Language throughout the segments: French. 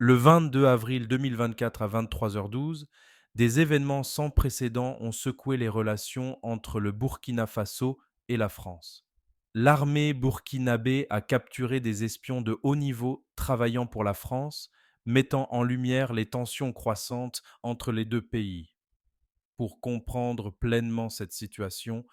Le 22 avril 2024 à 23h12, des événements sans précédent ont secoué les relations entre le Burkina Faso et la France. L'armée burkinabé a capturé des espions de haut niveau travaillant pour la France, mettant en lumière les tensions croissantes entre les deux pays. Pour comprendre pleinement cette situation,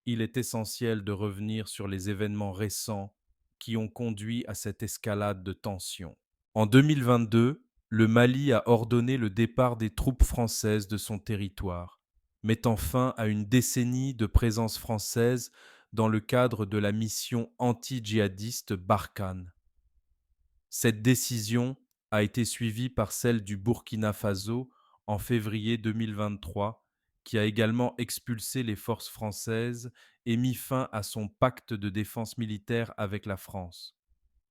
il est essentiel de revenir sur les événements récents qui ont conduit à cette escalade de tensions. En 2022, le Mali a ordonné le départ des troupes françaises de son territoire, mettant fin à une décennie de présence française dans le cadre de la mission anti-djihadiste Barkhane. Cette décision a été suivie par celle du Burkina Faso en février 2023, qui a également expulsé les forces françaises et mis fin à son pacte de défense militaire avec la France.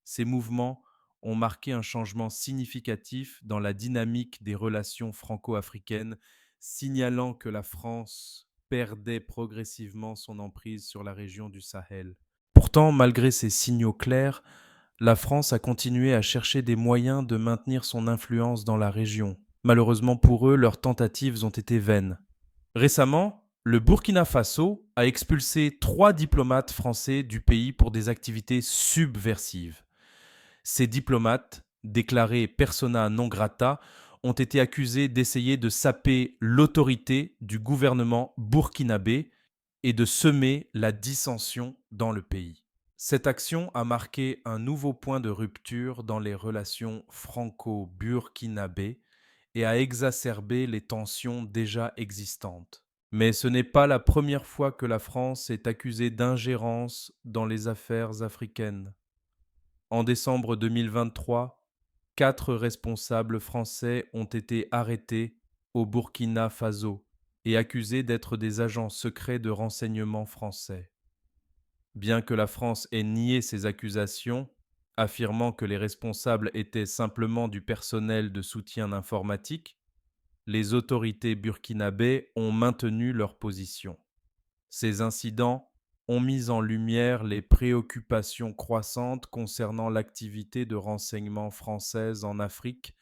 Ces mouvements ont marqué un changement significatif dans la dynamique des relations franco-africaines, signalant que la France perdait progressivement son emprise sur la région du Sahel. Pourtant, malgré ces signaux clairs, la France a continué à chercher des moyens de maintenir son influence dans la région. Malheureusement pour eux, leurs tentatives ont été vaines. Récemment, le Burkina Faso a expulsé 3 diplomates français du pays pour des activités subversives. Ces diplomates, déclarés persona non grata, ont été accusés d'essayer de saper l'autorité du gouvernement burkinabé et de semer la dissension dans le pays. Cette action a marqué un nouveau point de rupture dans les relations franco-burkinabées et a exacerbé les tensions déjà existantes. Mais ce n'est pas la première fois que la France est accusée d'ingérence dans les affaires africaines. En décembre 2023, 4 responsables français ont été arrêtés au Burkina Faso et accusés d'être des agents secrets de renseignement français. Bien que la France ait nié ces accusations, affirmant que les responsables étaient simplement du personnel de soutien informatique, les autorités burkinabées ont maintenu leur position. Ces incidents ont mis en lumière les préoccupations croissantes concernant l'activité de renseignement française en Afrique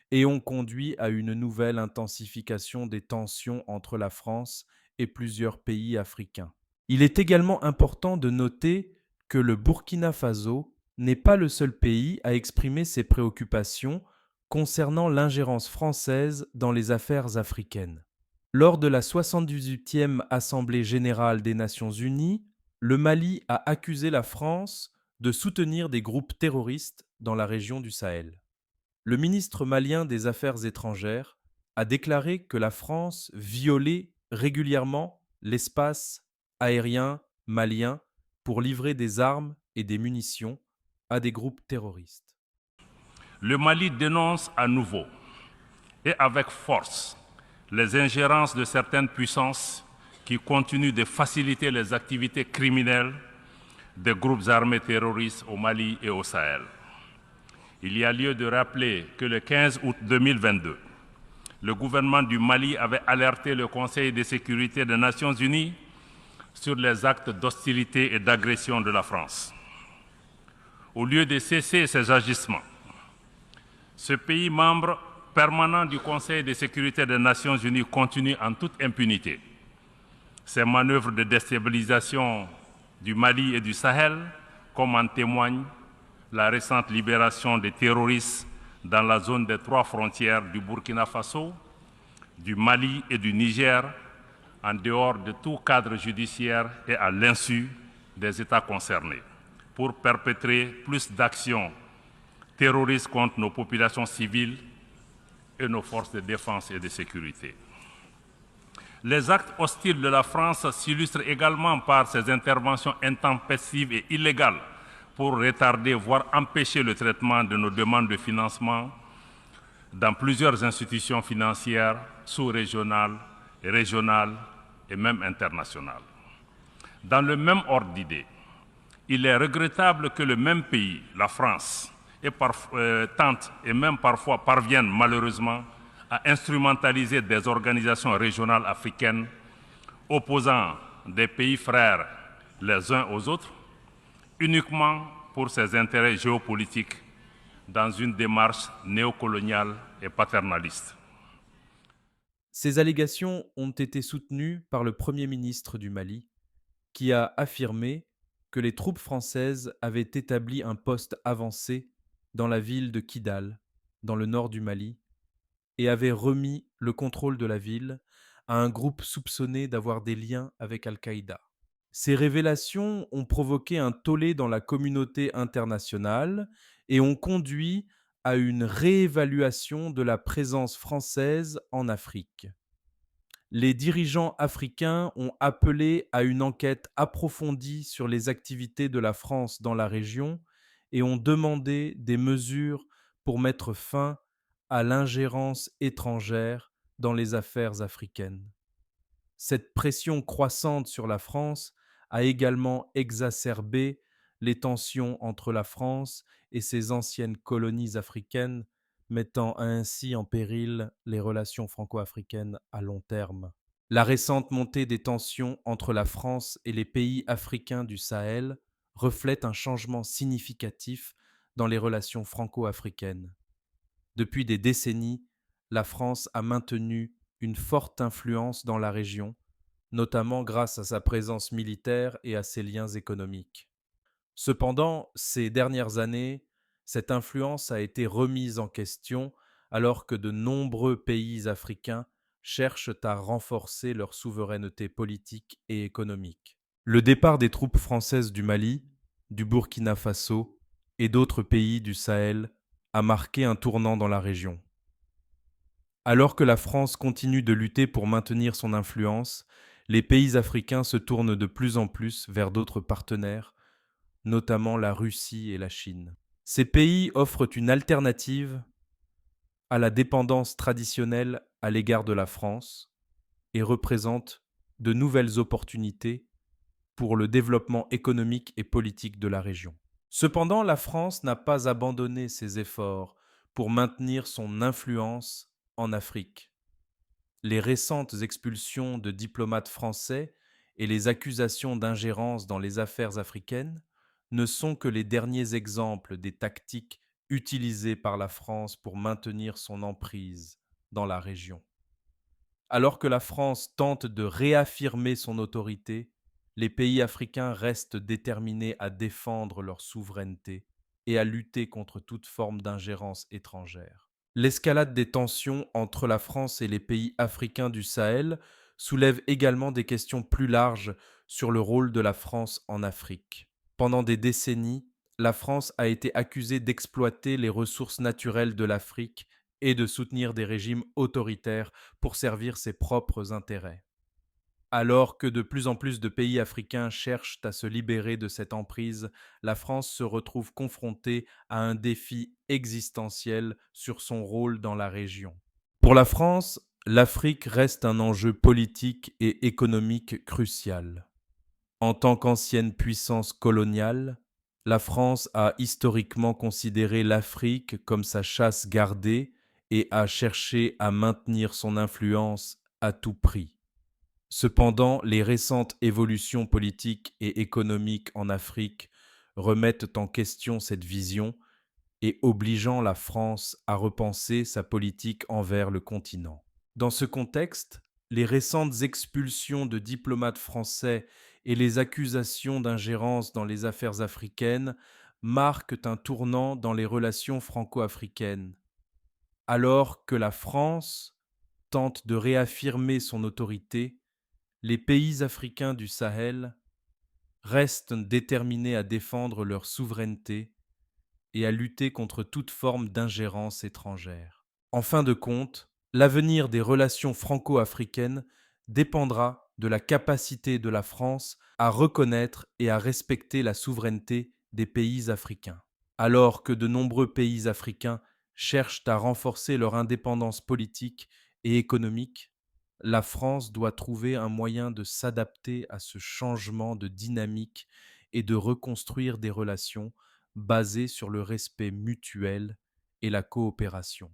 et ont conduit à une nouvelle intensification des tensions entre la France et plusieurs pays africains. Il est également important de noter que le Burkina Faso n'est pas le seul pays à exprimer ses préoccupations concernant l'ingérence française dans les affaires africaines. Lors de la 78e Assemblée générale des Nations unies, le Mali a accusé la France de soutenir des groupes terroristes dans la région du Sahel. Le ministre malien des Affaires étrangères a déclaré que la France violait régulièrement l'espace aérien malien pour livrer des armes et des munitions à des groupes terroristes. Le Mali dénonce à nouveau et avec force les ingérences de certaines puissances qui continuent de faciliter les activités criminelles des groupes armés terroristes au Mali et au Sahel. Il y a lieu de rappeler que le 15 août 2022, le gouvernement du Mali avait alerté le Conseil de sécurité des Nations unies sur les actes d'hostilité et d'agression de la France. Au lieu de cesser ces agissements, ce pays membre permanent du Conseil de sécurité des Nations unies continue en toute impunité ces manœuvres de déstabilisation du Mali et du Sahel, comme en témoigne la récente libération des terroristes dans la zone des 3 frontières du Burkina Faso, du Mali et du Niger, en dehors de tout cadre judiciaire et à l'insu des États concernés, pour perpétrer plus d'actions terroristes contre nos populations civiles et nos forces de défense et de sécurité. Les actes hostiles de la France s'illustrent également par ses interventions intempestives et illégales pour retarder, voire empêcher le traitement de nos demandes de financement dans plusieurs institutions financières sous-régionales, régionales et même internationales. Dans le même ordre d'idées, il est regrettable que le même pays, la France, tente et même parfois parvienne malheureusement à instrumentaliser des organisations régionales africaines opposant des pays frères les uns aux autres uniquement pour ses intérêts géopolitiques dans une démarche néocoloniale et paternaliste. Ces allégations ont été soutenues par le Premier ministre du Mali, qui a affirmé que les troupes françaises avaient établi un poste avancé dans la ville de Kidal, dans le nord du Mali, et avaient remis le contrôle de la ville à un groupe soupçonné d'avoir des liens avec Al-Qaïda. Ces révélations ont provoqué un tollé dans la communauté internationale et ont conduit à une réévaluation de la présence française en Afrique. Les dirigeants africains ont appelé à une enquête approfondie sur les activités de la France dans la région et ont demandé des mesures pour mettre fin à l'ingérence étrangère dans les affaires africaines. Cette pression croissante sur la France a également exacerbé les tensions entre la France et ses anciennes colonies africaines, mettant ainsi en péril les relations franco-africaines à long terme. La récente montée des tensions entre la France et les pays africains du Sahel reflète un changement significatif dans les relations franco-africaines. Depuis des décennies, la France a maintenu une forte influence dans la région, notamment grâce à sa présence militaire et à ses liens économiques. Cependant, ces dernières années, cette influence a été remise en question alors que de nombreux pays africains cherchent à renforcer leur souveraineté politique et économique. Le départ des troupes françaises du Mali, du Burkina Faso et d'autres pays du Sahel a marqué un tournant dans la région. Alors que la France continue de lutter pour maintenir son influence, les pays africains se tournent de plus en plus vers d'autres partenaires, notamment la Russie et la Chine. Ces pays offrent une alternative à la dépendance traditionnelle à l'égard de la France et représentent de nouvelles opportunités pour le développement économique et politique de la région. Cependant, la France n'a pas abandonné ses efforts pour maintenir son influence en Afrique. Les récentes expulsions de diplomates français et les accusations d'ingérence dans les affaires africaines ne sont que les derniers exemples des tactiques utilisées par la France pour maintenir son emprise dans la région. Alors que la France tente de réaffirmer son autorité, les pays africains restent déterminés à défendre leur souveraineté et à lutter contre toute forme d'ingérence étrangère. L'escalade des tensions entre la France et les pays africains du Sahel soulève également des questions plus larges sur le rôle de la France en Afrique. Pendant des décennies, la France a été accusée d'exploiter les ressources naturelles de l'Afrique et de soutenir des régimes autoritaires pour servir ses propres intérêts. Alors que de plus en plus de pays africains cherchent à se libérer de cette emprise, la France se retrouve confrontée à un défi existentiel sur son rôle dans la région. Pour la France, l'Afrique reste un enjeu politique et économique crucial. En tant qu'ancienne puissance coloniale, la France a historiquement considéré l'Afrique comme sa chasse gardée et a cherché à maintenir son influence à tout prix. Cependant, les récentes évolutions politiques et économiques en Afrique remettent en question cette vision et obligeant la France à repenser sa politique envers le continent. Dans ce contexte, les récentes expulsions de diplomates français et les accusations d'ingérence dans les affaires africaines marquent un tournant dans les relations franco-africaines. Alors que la France tente de réaffirmer son autorité, les pays africains du Sahel restent déterminés à défendre leur souveraineté et à lutter contre toute forme d'ingérence étrangère. En fin de compte, l'avenir des relations franco-africaines dépendra de la capacité de la France à reconnaître et à respecter la souveraineté des pays africains. Alors que de nombreux pays africains cherchent à renforcer leur indépendance politique et économique, la France doit trouver un moyen de s'adapter à ce changement de dynamique et de reconstruire des relations basées sur le respect mutuel et la coopération.